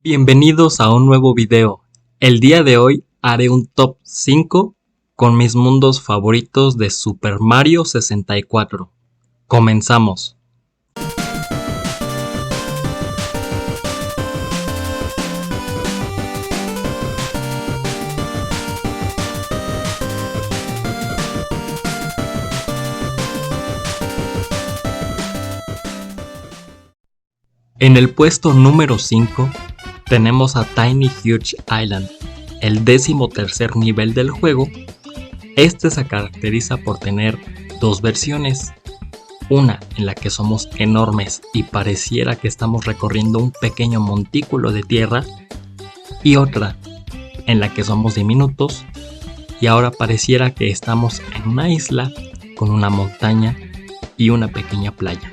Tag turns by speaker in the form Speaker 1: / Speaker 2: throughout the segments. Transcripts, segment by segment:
Speaker 1: Bienvenidos a un nuevo video. El día de hoy haré un top 5 con mis mundos favoritos de Super Mario 64. Comenzamos. En el puesto número 5 tenemos a Tiny Huge Island, el 13º nivel del juego. Este se caracteriza por tener dos versiones, una en la que somos enormes y pareciera que estamos recorriendo un pequeño montículo de tierra, y otra en la que somos diminutos y ahora pareciera que estamos en una isla con una montaña y una pequeña playa.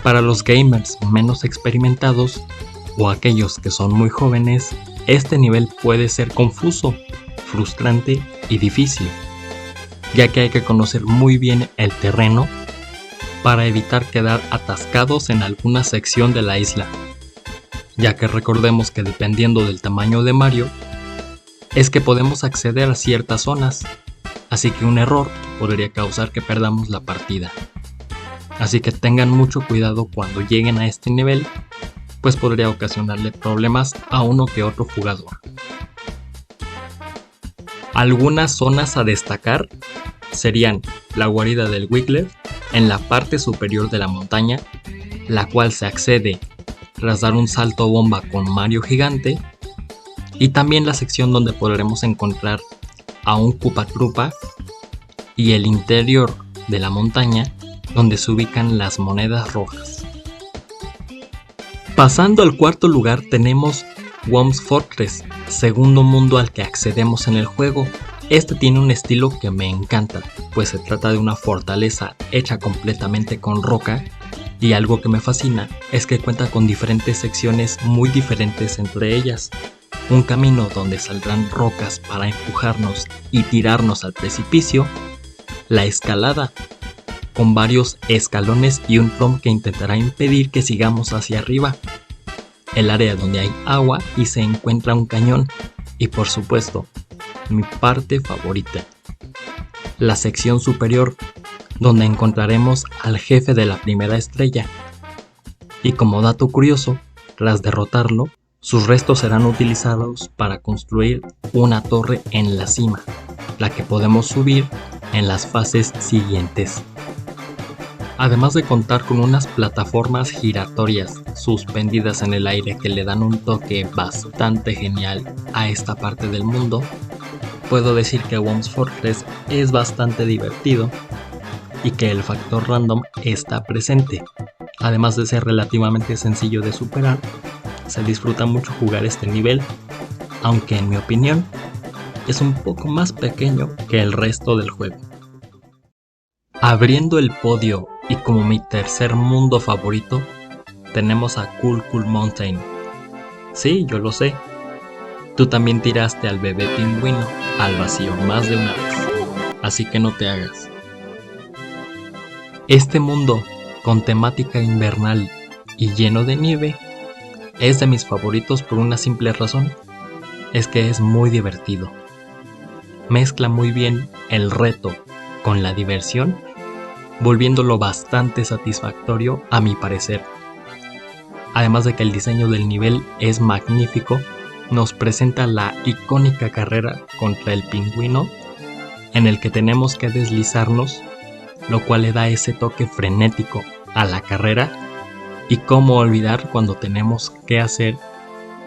Speaker 1: Para los gamers menos experimentados o aquellos que son muy jóvenes, este nivel puede ser confuso, frustrante y difícil, ya que hay que conocer muy bien el terreno para evitar quedar atascados en alguna sección de la isla, ya que recordemos que dependiendo del tamaño de Mario, es que podemos acceder a ciertas zonas, así que un error podría causar que perdamos la partida. Así que tengan mucho cuidado cuando lleguen a este nivel, pues podría ocasionarle problemas a uno que otro jugador. Algunas zonas a destacar serían la guarida del Wiggler en la parte superior de la montaña, la cual se accede tras dar un salto bomba con Mario gigante, y también la sección donde podremos encontrar a un Koopa Troopa y el interior de la montaña donde se ubican las monedas rojas. Pasando al cuarto lugar tenemos Whomp's Fortress, segundo mundo al que accedemos en el juego. Este tiene un estilo que me encanta, pues se trata de una fortaleza hecha completamente con roca, y algo que me fascina es que cuenta con diferentes secciones muy diferentes entre ellas. Un camino donde saldrán rocas para empujarnos y tirarnos al precipicio, la escalada, con varios escalones y un trompo que intentará impedir que sigamos hacia arriba, el área donde hay agua y se encuentra un cañón, y por supuesto, mi parte favorita, la sección superior, donde encontraremos al jefe de la primera estrella. Y como dato curioso, tras derrotarlo, sus restos serán utilizados para construir una torre en la cima, la que podemos subir en las fases siguientes. Además de contar con unas plataformas giratorias suspendidas en el aire que le dan un toque bastante genial a esta parte del mundo, puedo decir que Whomp's Fortress es bastante divertido y que el factor random está presente. Además de ser relativamente sencillo de superar, se disfruta mucho jugar este nivel, aunque en mi opinión es un poco más pequeño que el resto del juego. Abriendo el podio y como mi tercer mundo favorito, tenemos a Cool Cool Mountain. Sí, yo lo sé. Tú también tiraste al bebé pingüino al vacío más de una vez, así que no te hagas. Este mundo, con temática invernal y lleno de nieve, es de mis favoritos por una simple razón: es que es muy divertido. Mezcla muy bien el reto con la diversión, volviéndolo bastante satisfactorio a mi parecer. Además de que el diseño del nivel es magnífico, nos presenta la icónica carrera contra el pingüino, en el que tenemos que deslizarnos, lo cual le da ese toque frenético a la carrera. Y cómo olvidar cuando tenemos que hacer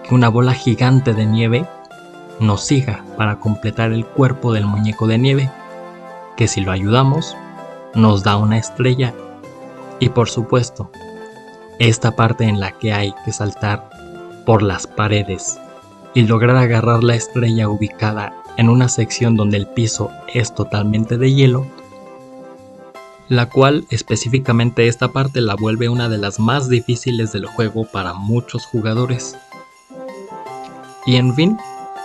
Speaker 1: que una bola gigante de nieve nos siga para completar el cuerpo del muñeco de nieve, que si lo ayudamos nos da una estrella. Y por supuesto, esta parte en la que hay que saltar por las paredes y lograr agarrar la estrella ubicada en una sección donde el piso es totalmente de hielo, la cual específicamente esta parte la vuelve una de las más difíciles del juego para muchos jugadores. Y en fin,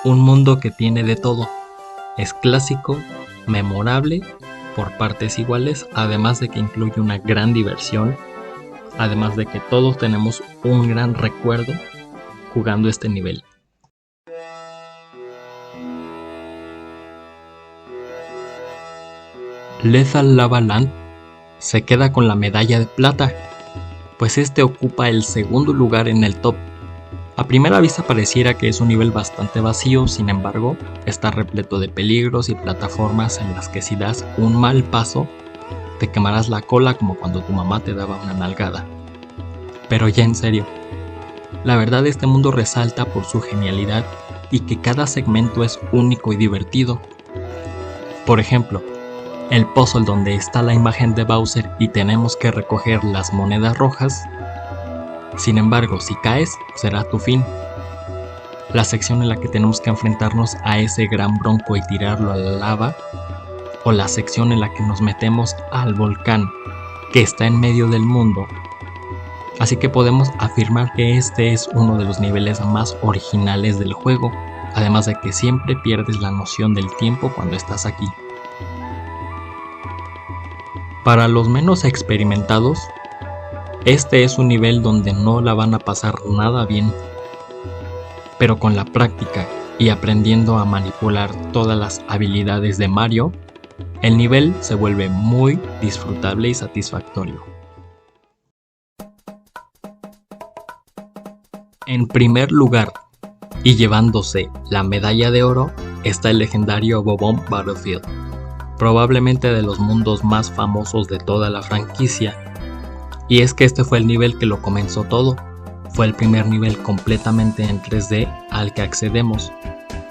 Speaker 1: un mundo que tiene de todo. Es clásico, memorable por partes iguales, además de que incluye una gran diversión, además de que todos tenemos un gran recuerdo jugando este nivel. Lethal Lava Land se queda con la medalla de plata, pues este ocupa el segundo lugar en el top. A primera vista pareciera que es un nivel bastante vacío, sin embargo, está repleto de peligros y plataformas en las que si das un mal paso, te quemarás la cola como cuando tu mamá te daba una nalgada. Pero ya en serio, la verdad este mundo resalta por su genialidad y que cada segmento es único y divertido. Por ejemplo, el puzzle donde está la imagen de Bowser y tenemos que recoger las monedas rojas. Sin embargo, si caes, será tu fin. La sección en la que tenemos que enfrentarnos a ese gran bronco y tirarlo a la lava, o la sección en la que nos metemos al volcán que está en medio del mundo. Así que podemos afirmar que este es uno de los niveles más originales del juego, además de que siempre pierdes la noción del tiempo cuando estás aquí. Para los menos experimentados, este es un nivel donde no la van a pasar nada bien, pero con la práctica y aprendiendo a manipular todas las habilidades de Mario, el nivel se vuelve muy disfrutable y satisfactorio. En primer lugar, y llevándose la medalla de oro, está el legendario Bob-omb Battlefield, probablemente de los mundos más famosos de toda la franquicia. Y es que este fue el nivel que lo comenzó todo, fue el primer nivel completamente en 3D al que accedemos.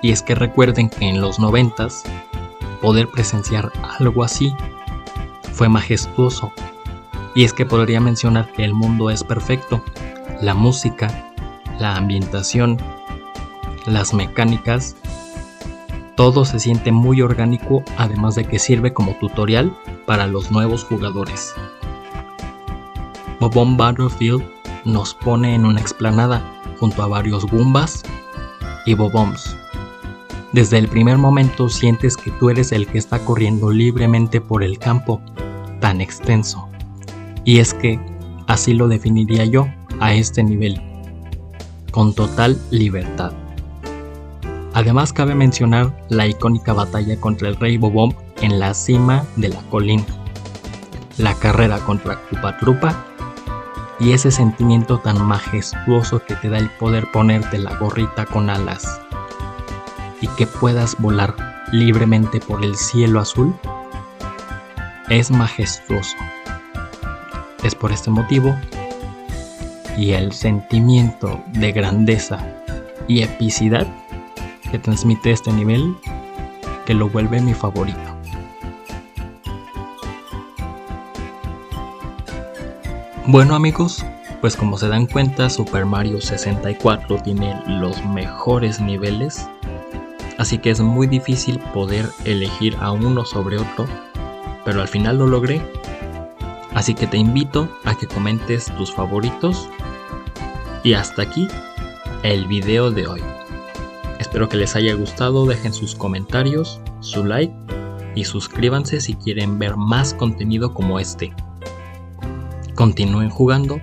Speaker 1: Y es que recuerden que en los 90s, poder presenciar algo así fue majestuoso. Y es que podría mencionar que el mundo es perfecto, la música, la ambientación, las mecánicas, todo se siente muy orgánico, además de que sirve como tutorial para los nuevos jugadores. Bob-omb Battlefield nos pone en una explanada junto a varios Goombas y Bob-ombs. Desde el primer momento sientes que tú eres el que está corriendo libremente por el campo tan extenso. Y es que así lo definiría yo a este nivel, con total libertad. Además cabe mencionar la icónica batalla contra el Rey Bob-omb en la cima de la colina, la carrera contra Koopa Troopa y ese sentimiento tan majestuoso que te da el poder ponerte la gorrita con alas y que puedas volar libremente por el cielo azul, es majestuoso. Es por este motivo y el sentimiento de grandeza y epicidad que transmite este nivel que lo vuelve mi favorito. Bueno amigos, pues como se dan cuenta, Super Mario 64 tiene los mejores niveles, así que es muy difícil poder elegir a uno sobre otro, pero al final lo logré. Así que te invito a que comentes tus favoritos. Y hasta aquí el video de hoy. Espero que les haya gustado, dejen sus comentarios, su like y suscríbanse si quieren ver más contenido como este. Continúen jugando